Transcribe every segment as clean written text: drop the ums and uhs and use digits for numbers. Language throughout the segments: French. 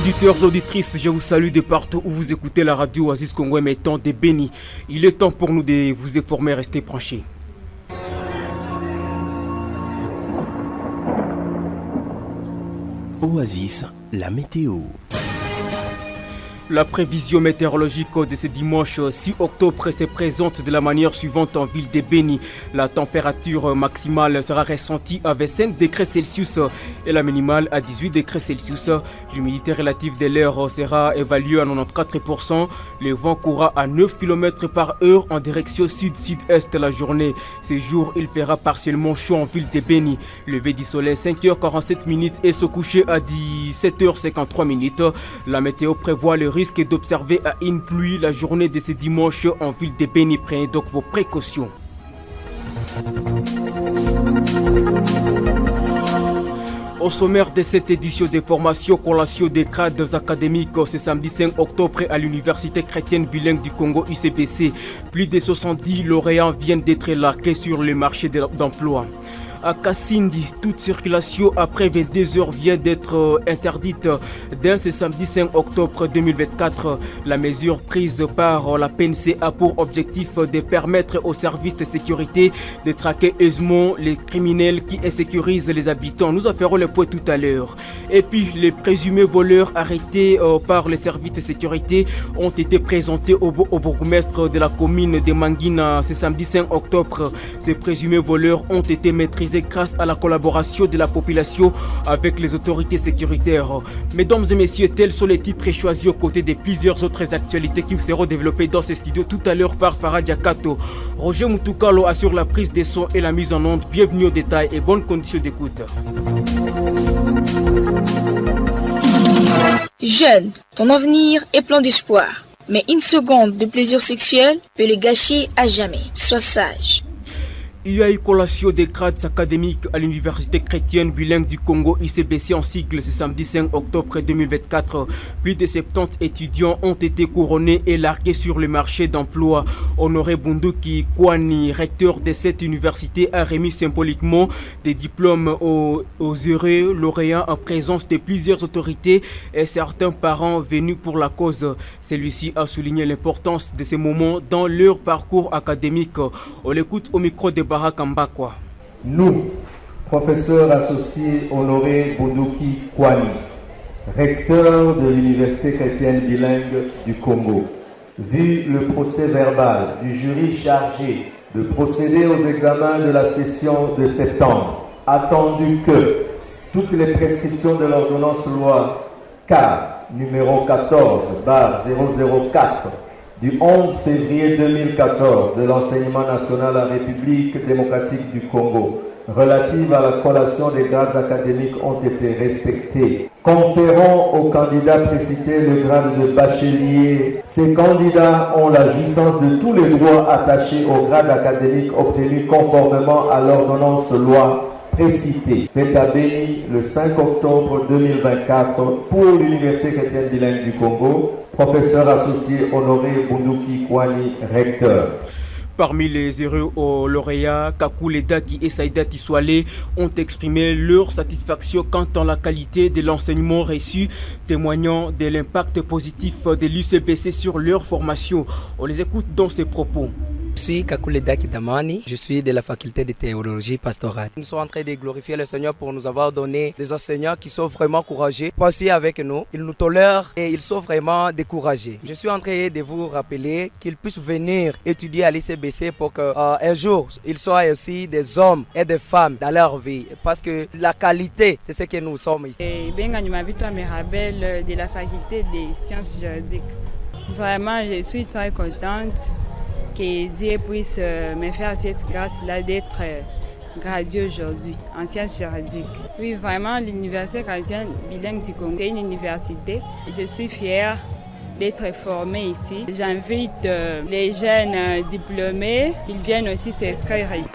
Auditeurs, auditrices, je vous salue de partout où vous écoutez la radio Oasis Congo émettant des bénis. Il est temps pour nous de vous informer, restez branchés. Oasis, la météo. La prévision météorologique de ce dimanche 6 octobre se présente de la manière suivante en ville de Béni. La température maximale sera ressentie à 25 degrés Celsius et la minimale à 18 degrés Celsius. L'humidité relative de l'air sera évaluée à 94%. Le vent courra à 9 km par heure en direction sud-sud-est la journée. Ce jour, il fera partiellement chaud en ville de Béni. Lever du soleil 5h47 et se coucher à 17h53. La météo prévoit le risque d'observer à une pluie la journée de ce dimanche en ville de Béni. Prenez donc vos précautions. Au sommaire de cette édition de formation collation des cadres académiques ce samedi 5 octobre à l'Université chrétienne bilingue du Congo UCBC, plus de 70 lauréats viennent d'être largués sur le marché d'emploi. À Kassindi, toute circulation après 22 heures vient d'être interdite dès ce samedi 5 octobre 2024. La mesure prise par la PNC a pour objectif de permettre aux services de sécurité de traquer aisément les criminels qui insécurisent les habitants. Nous en ferons le point tout à l'heure. Et puis, les présumés voleurs arrêtés par les services de sécurité ont été présentés au bourgmestre de la commune de Mangina ce samedi 5 octobre. Ces présumés voleurs ont été maîtrisés grâce à la collaboration de la population avec les autorités sécuritaires. Mesdames et messieurs, tels sont les titres choisis aux côtés de plusieurs autres actualités qui seront développées dans ce studio tout à l'heure par Farah Diakato. Roger Moutoukalo assure la prise des sons et la mise en onde. Bienvenue aux détails et bonnes conditions d'écoute. Jeune, ton avenir est plein d'espoir. Mais une seconde de plaisir sexuel peut le gâcher à jamais. Sois sage. Il y a eu collation des grades académiques à l'Université chrétienne bilingue du Congo UCBC en sigle ce samedi 5 octobre 2024. Plus de 70 étudiants ont été couronnés et largués sur le marché d'emploi. Honoré Bunduki Kwani, recteur de cette université, a remis symboliquement des diplômes aux heureux lauréats en présence de plusieurs autorités et certains parents venus pour la cause. Celui-ci a souligné l'importance de ces moments dans leur parcours académique. On l'écoute au micro de Barakambakwa. Nous, professeurs associés Honoré Bunduki Kwani, recteur de l'Université chrétienne bilingue du Congo, vu le procès verbal du jury chargé de procéder aux examens de la session de septembre, attendu que toutes les prescriptions de l'ordonnance loi K numéro 14/004 du 11 février 2014 de l'enseignement national à la République démocratique du Congo relative à la collation des grades académiques ont été respectées. Conférant aux candidats précités le grade de bachelier, ces candidats ont la jouissance de tous les droits attachés au grade académique obtenu conformément à l'ordonnance loi précitée, faite à Béni le 5 octobre 2024 pour l'Université chrétienne bilingue du Congo. Professeur associé Honoré Bunduki Kwani, recteur. Parmi les heureux lauréats, Kakule Daki et Saïda Tiswale ont exprimé leur satisfaction quant à la qualité de l'enseignement reçu, témoignant de l'impact positif de l'UCBC sur leur formation. On les écoute dans ces propos. Je suis Kakule Daki Damani, je suis de la faculté de théologie pastorale. Nous sommes en train de glorifier le Seigneur pour nous avoir donné des enseignants qui sont vraiment courageux, passés avec nous, ils nous tolèrent et ils sont vraiment découragés. Je suis en train de vous rappeler qu'ils puissent venir étudier à l'ICBC pour qu'un jour, ils soient aussi des hommes et des femmes dans leur vie. Parce que la qualité, c'est ce que nous sommes ici. Benga Nyumabito Mirabel de la faculté des sciences juridiques. Vraiment, je suis très contente que Dieu puisse me faire cette grâce-là d'être graduée aujourd'hui en sciences juridiques. Oui, vraiment, l'Université chrétienne bilingue du Congo, c'est une université. Je suis fière d'être formée ici. J'invite les jeunes diplômés qu'ils viennent aussi s'inscrire ici.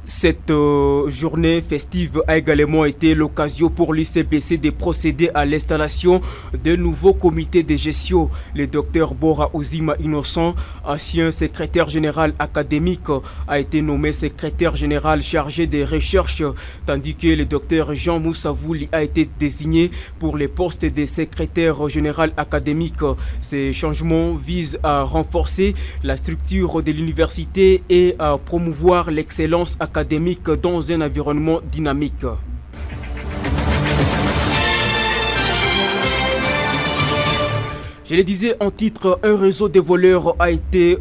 Cette journée festive a également été l'occasion pour l'UCPC de procéder à l'installation d'un nouveau comité de gestion. Le docteur Bora Ozima Innocent, ancien secrétaire général académique, a été nommé secrétaire général chargé des recherches, tandis que le docteur Jean Moussavouli a été désigné pour le poste de secrétaire général académique. Ces changements visent à renforcer la structure de l'université et à promouvoir l'excellence académique dans un environnement dynamique. Je le disais en titre, un réseau de voleurs a été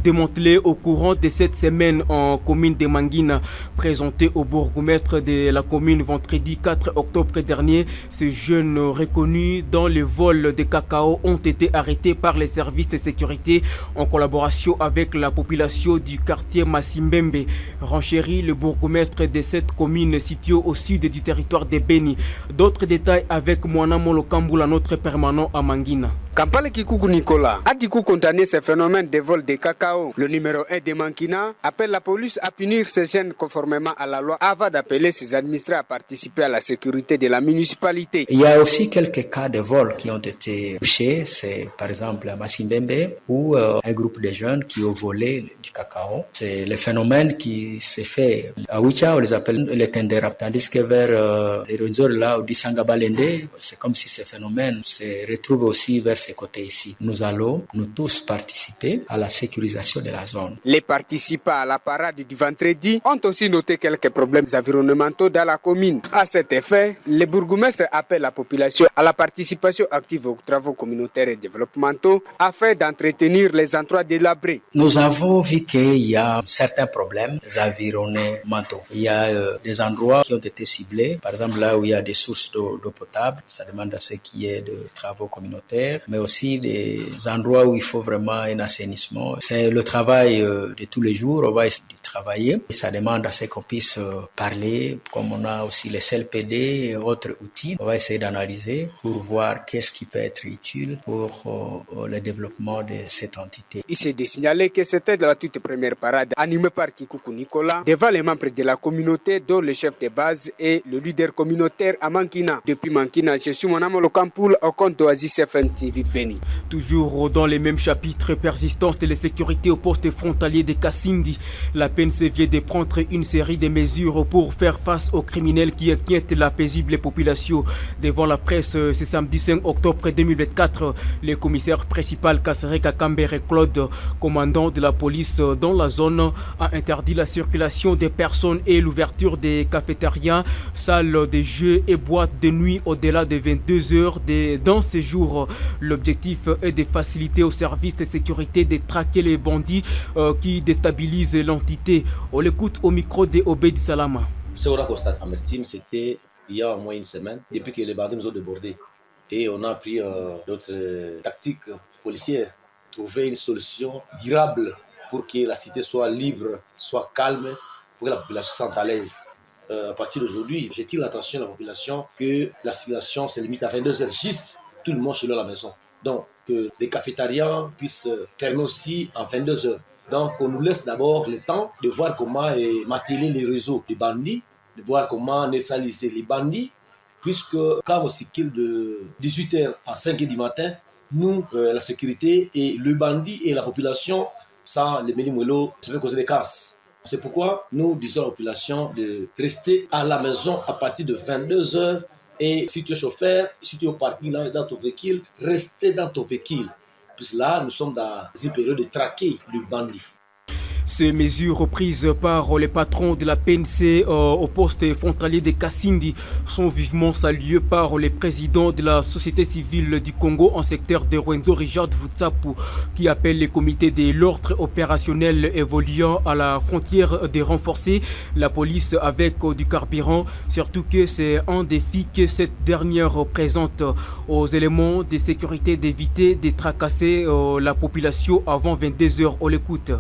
démantelé au courant de cette semaine en commune de Mangina, présenté au bourgmestre de la commune vendredi 4 octobre dernier. Ces jeunes reconnus dans le vol de cacao ont été arrêtés par les services de sécurité en collaboration avec la population du quartier Masimbembe. Renchérit le bourgmestre de cette commune située au sud du territoire de Beni. D'autres détails avec Moana Molokambula, notre permanent à Mangina. Kampale Kikuku Nicolas a dit condamner ce phénomène de vol de cacao. Le numéro 1 de Mankina appelle la police à punir ces jeunes conformément à la loi avant d'appeler ses administrés à participer à la sécurité de la municipalité. Il y a aussi quelques cas de vol qui ont été touchés. C'est par exemple à Masimbembe où un groupe de jeunes qui ont volé du cacao. C'est le phénomène qui s'est fait à Ouicha, on les appelle les Tendera. Tandis que vers les réseaux là, au Disangabalende, c'est comme si ce phénomène se retrouve aussi vers ces côtés ici. Nous allons, nous tous, participer à la sécurisation de la zone. Les participants à la parade du vendredi ont aussi noté quelques problèmes environnementaux dans la commune. À cet effet, le bourgmestre appelle la population à la participation active aux travaux communautaires et développementaux afin d'entretenir les endroits délabrés. Nous avons vu qu'il y a certains problèmes environnementaux. Il y a des endroits qui ont été ciblés, par exemple là où il y a des sources d'eau potable, ça demande à ce qu'il y ait de travaux communautaires, mais aussi des endroits où il faut vraiment un assainissement. C'est le travail de tous les jours, on va essayer de travailler. Ça demande à ce qu'on puisse parler, comme on a aussi les CLPD et autres outils. On va essayer d'analyser pour voir qu'est-ce qui peut être utile pour le développement de cette entité. Il s'est de signaler que c'était la toute première parade animée par Kikuku Nicolas devant les membres de la communauté, dont le chef de base et le leader communautaire à Mankina. Depuis Mankina, je suis Monamo Lokampoul au compte d'Oasis FM TV Beni. Toujours dans les mêmes chapitres, persistance de la sécurité au poste frontalier de Kassindi. La PNC vient de prendre une série de mesures pour faire face aux criminels qui inquiètent la paisible population. Devant la presse, ce samedi 5 octobre 2024, le commissaire principal Kassereka Kambere Claude, commandant de la police dans la zone, a interdit la circulation des personnes et l'ouverture des cafétérias, salles de jeux et boîtes de nuit au-delà de 22 heures dans ces jours. L'objectif est de faciliter aux services de sécurité de traquer les bandits qui déstabilisent l'entité. On l'écoute au micro de Obed Salama. Ce qu'on a constaté à Mertim, c'était il y a au moins une semaine, depuis que les bandits nous ont débordés. Et on a pris d'autres tactiques policières, trouver une solution durable pour que la cité soit libre, soit calme, pour que la population se sente à l'aise. À partir d'aujourd'hui, j'attire l'attention de la population que la circulation se limite à 22 heures, juste tout le monde chez lui à la maison. Donc, que les cafétérias puissent fermer aussi en 22 heures. Donc, on nous laisse d'abord le temps de voir comment marteler les réseaux des bandits, de voir comment neutraliser les bandits, puisque quand on circule de 18h à 5h du matin, nous, la sécurité et le bandit et la population, sans les méli-mélo, ça peut causer des casses. C'est pourquoi nous disons à la population de rester à la maison à partir de 22 heures. Et si tu es chauffeur, si tu es au parking là, dans ton véhicule, restez dans ton véhicule. Puis là, nous sommes dans une période de traquer le bandit. Ces mesures prises par les patrons de la PNC au poste frontalier de Kassindi sont vivement saluées par les présidents de la société civile du Congo en secteur de Rwendo, Richard Vutsapu, qui appelle les comités de l'ordre opérationnel évoluant à la frontière de renforcer la police avec du carburant, surtout que c'est un défi que cette dernière présente aux éléments de sécurité d'éviter de tracasser la population avant 22 heures. On l'écoute.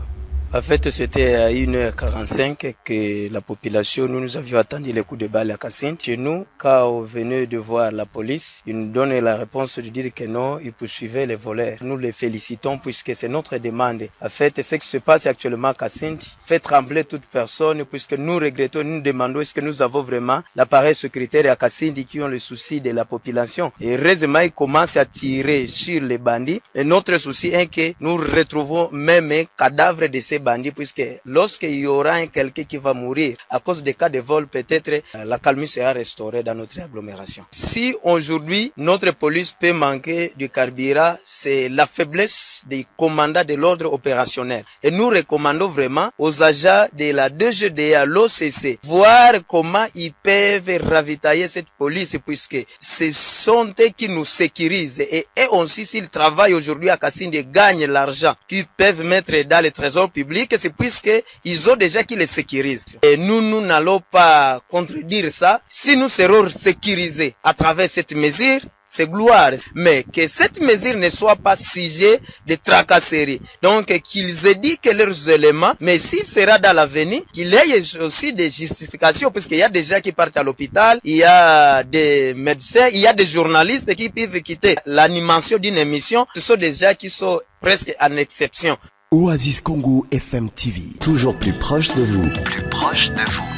En fait, c'était à 1h45 que la population, nous avions attendu les coups de balle à Kassindi. Chez nous, quand on venait de voir la police, ils nous donnaient la réponse de dire que non, ils poursuivaient les voleurs. Nous les félicitons puisque c'est notre demande. En fait, ce qui se passe actuellement à Kassindi fait trembler toute personne puisque nous regrettons, nous demandons est-ce que nous avons vraiment l'appareil sécuritaire à Kassindi qui ont le souci de la population. Et heureusement, ils commencent à tirer sur les bandits. Et notre souci est que nous retrouvons même un cadavre de ces bandits puisque lorsqu'il y aura quelqu'un qui va mourir à cause des cas de vol, peut-être la calme sera restaurée dans notre agglomération. Si aujourd'hui notre police peut manquer du carburant, c'est la faiblesse des commandants de l'ordre opérationnel. Et nous recommandons vraiment aux agents de la DGDA, l'OCC, voir comment ils peuvent ravitailler cette police puisque ce sont eux qui nous sécurisent et eux aussi s'ils travaillent aujourd'hui à Kassindi et gagnent l'argent qu'ils peuvent mettre dans le trésor public, c'est puisque ils ont déjà qui les sécurisent. Et nous n'allons pas contredire ça. Si nous serons sécurisés à travers cette mesure, c'est gloire. Mais que cette mesure ne soit pas sujet de tracasserie. Donc, qu'ils éduquent leurs éléments, mais s'il sera dans l'avenir, qu'il y ait aussi des justifications, puisqu'il y a des gens qui partent à l'hôpital, il y a des médecins, il y a des journalistes qui peuvent quitter l'animation d'une émission. Ce sont des gens qui sont presque en exception. Oasis Congo FM TV, toujours plus proche de vous.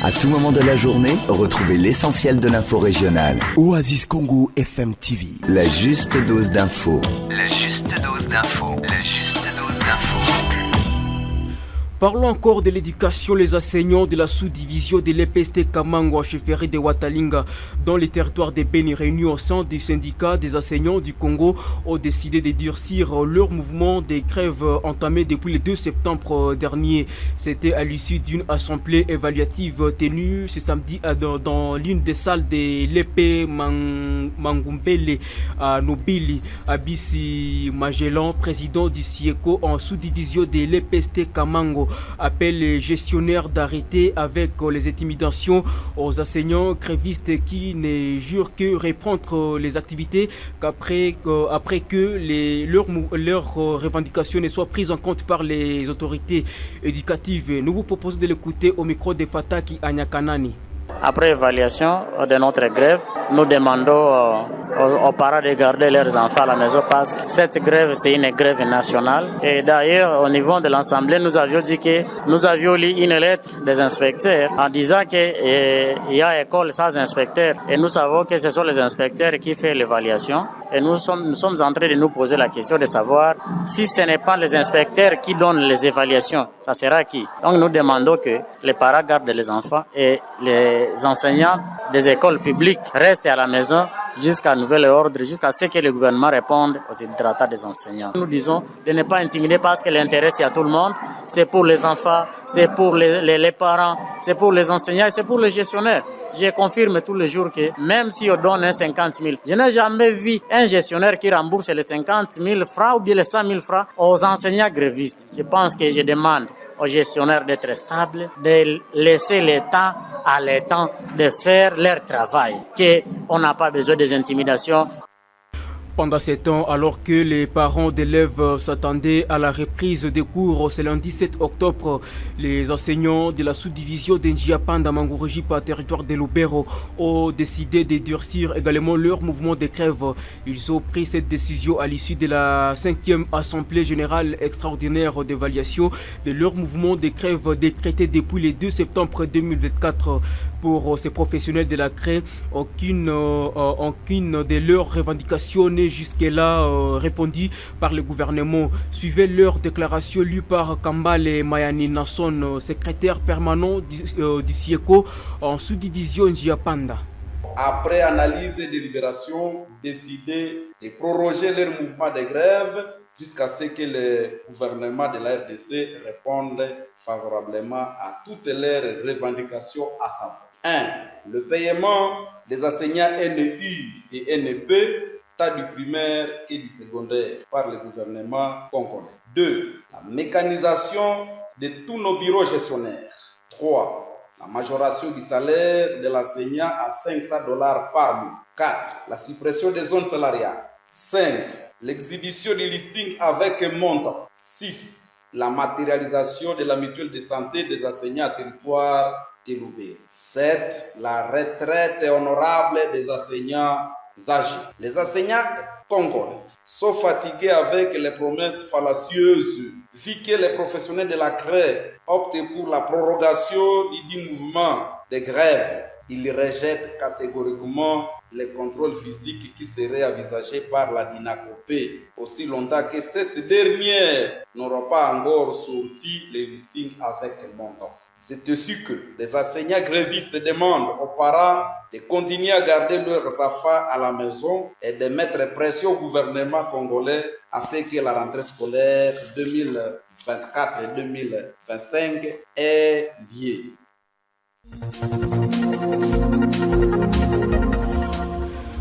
À tout moment de la journée, retrouvez l'essentiel de l'info régionale. Oasis Congo FM TV, la juste dose d'infos. Parlons encore de l'éducation. Les enseignants de la sous-division de l'EPST Kamango en chefferie de Watalinga dans les territoires de Beni réunis au sein du syndicat des enseignants du Congo ont décidé de durcir leur mouvement de grève entamé depuis le 2 septembre dernier. C'était à l'issue d'une assemblée évaluative tenue ce samedi dans l'une des salles de l'EP Mangumbele à Nobili. Abissi Magellan, président du SIECO en sous-division de l'EPST Kamango, appelle les gestionnaires d'arrêter avec les intimidations aux enseignants grévistes qui ne jurent que reprendre les activités qu'après que leurs revendications ne soient prises en compte par les autorités éducatives. Nous vous proposons de l'écouter au micro de Fataki Anyakanani. Après évaluation de notre grève, nous demandons aux parents de garder leurs enfants à la maison parce que cette grève, c'est une grève nationale. Et d'ailleurs, au niveau de l'Assemblée, nous avions dit que nous avions lu une lettre des inspecteurs en disant qu'il y a école sans inspecteur. Et nous savons que ce sont les inspecteurs qui font l'évaluation. Et nous sommes en train de nous poser la question de savoir si ce n'est pas les inspecteurs qui donnent les évaluations, ça sera qui? Donc nous demandons que les parents gardent les enfants et les enseignants des écoles publiques restent à la maison jusqu'à nouvel ordre, jusqu'à ce que le gouvernement réponde aux hydratats des enseignants. Nous disons de ne pas intimider parce que l'intérêt c'est à tout le monde, c'est pour les enfants, c'est pour les parents, c'est pour les enseignants, c'est pour les gestionnaires. Je confirme tous les jours que même si on donne 50 000, je n'ai jamais vu un gestionnaire qui rembourse les 50 000 francs ou bien les 100 000 francs aux enseignants grévistes. Je pense que je demande aux gestionnaires d'être stables, de laisser le temps à les temps de faire leur travail, qu'on n'a pas besoin des intimidations. Pendant ces temps, alors que les parents d'élèves s'attendaient à la reprise des cours ce lundi 7 octobre, les enseignants de la sous-division d'Njiapanda Mangurujipa, territoire de Lubero, ont décidé de durcir également leur mouvement de grève. Ils ont pris cette décision à l'issue de la 5e Assemblée générale extraordinaire d'évaluation de leur mouvement de grève décrété depuis le 2 septembre 2024. Pour ces professionnels de la CRE, aucune de leurs revendications n'est jusque-là répondue par le gouvernement. Suivez leur déclaration lue par Kambale Mayani Nasson, secrétaire permanent du SIECO en sous-division Njiapanda. Après analyse et délibération, décidé de proroger leur mouvement de grève jusqu'à ce que le gouvernement de la RDC réponde favorablement à toutes leurs revendications, à savoir 1. Le paiement des enseignants NEU et NEP, tant du primaire et du secondaire, par le gouvernement congolais. 2. La mécanisation de tous nos bureaux gestionnaires. 3. La majoration du salaire de l'enseignant à $500 par mois. 4. La suppression des zones salariales. 5. L'exhibition du listing avec montant. 6. la matérialisation de la mutuelle de santé des enseignants à territoire de Loubert. 7. La retraite honorable des enseignants âgés. Les enseignants congolais sont fatigués avec les promesses fallacieuses, vu que les professionnels de la CRE optent pour la prorogation du mouvement de grève. Ils rejettent catégoriquement les contrôles physiques qui seraient envisagés par la DINACOPé, aussi longtemps que cette dernière n'aura pas encore sorti les listings avec le montant. C'est ainsi que les enseignants grévistes demandent aux parents de continuer à garder leurs enfants à la maison et de mettre pression au gouvernement congolais afin que la rentrée scolaire 2024 et 2025 ait lieu.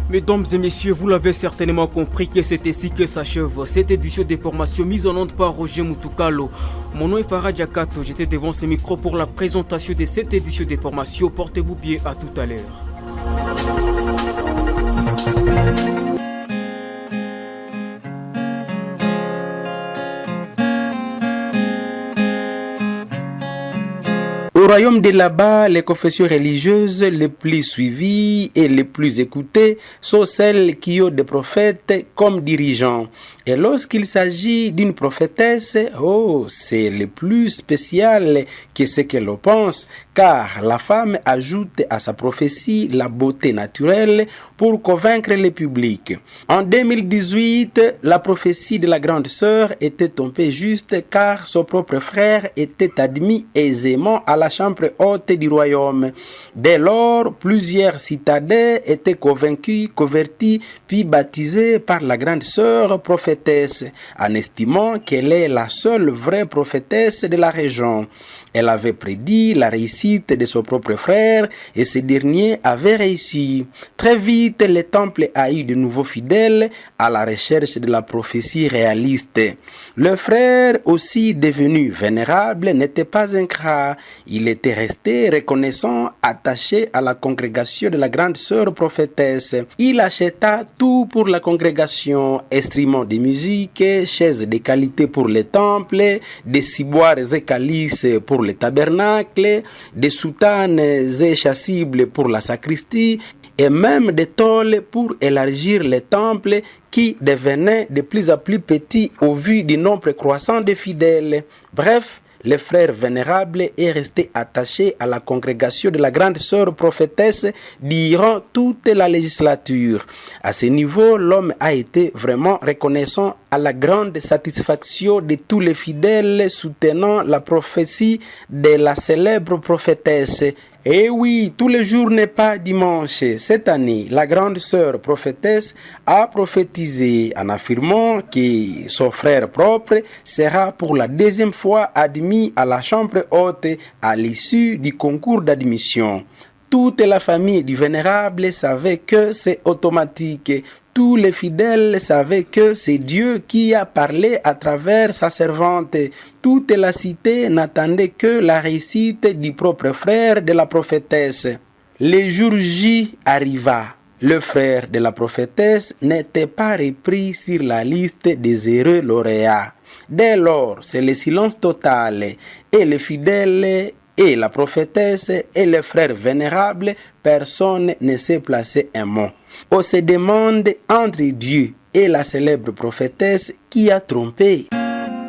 Mesdames et messieurs, vous l'avez certainement compris que c'est ici que s'achève cette édition des formations mise en onde par Roger Moutoukalo. Mon nom est Farah Diakato, j'étais devant ce micro pour la présentation de cette édition des formations. Portez-vous bien, à tout à l'heure. Au royaume de là-bas, les confessions religieuses les plus suivies et les plus écoutées sont celles qui ont des prophètes comme dirigeants. Et lorsqu'il s'agit d'une prophétesse, c'est le plus spécial que ce que l'on pense, car la femme ajoute à sa prophétie la beauté naturelle pour convaincre le public. En 2018, la prophétie de la grande sœur était tombée juste car son propre frère était admis aisément à la chambre haute du royaume. Dès lors, plusieurs citadins étaient convaincus, convertis, puis baptisés par la grande sœur prophétesse, en estimant qu'elle est la seule vraie prophétesse de la région. Elle avait prédit la réussite de son propre frère et ce dernier avait réussi. Très vite, le temple a eu de nouveaux fidèles à la recherche de la prophétie réaliste. Le frère, aussi devenu vénérable, n'était pas ingrat. Il était resté reconnaissant, attaché à la congrégation de la grande sœur prophétesse. Il acheta tout pour la congrégation, instruments de musique, chaises de qualité pour le temple, des ciboires et calices pour le tabernacle, des soutanes et chasubles pour la sacristie, et même des tôles pour élargir le temple qui devenait de plus en plus petit au vu du nombre croissant de fidèles. Bref, le frère vénérable est resté attaché à la congrégation de la grande sœur prophétesse durant toute la législature. À ce niveau, l'homme a été vraiment reconnaissant à la grande satisfaction de tous les fidèles soutenant la prophétie de la célèbre prophétesse. Et oui, tous les jours n'est pas dimanche. Cette année, la grande sœur prophétesse a prophétisé en affirmant que son frère propre sera pour la deuxième fois admis à la chambre haute à l'issue du concours d'admission. Toute la famille du vénérable savait que c'est automatique. Tous les fidèles savaient que c'est Dieu qui a parlé à travers sa servante. Toute la cité n'attendait que la réussite du propre frère de la prophétesse. Le jour J arriva. Le frère de la prophétesse n'était pas repris sur la liste des heureux lauréats. Dès lors, c'est le silence total et les fidèles et la prophétesse et le frère vénérable, personne ne s'est placé un mot. On se demande entre Dieu et la célèbre prophétesse qui a trompé.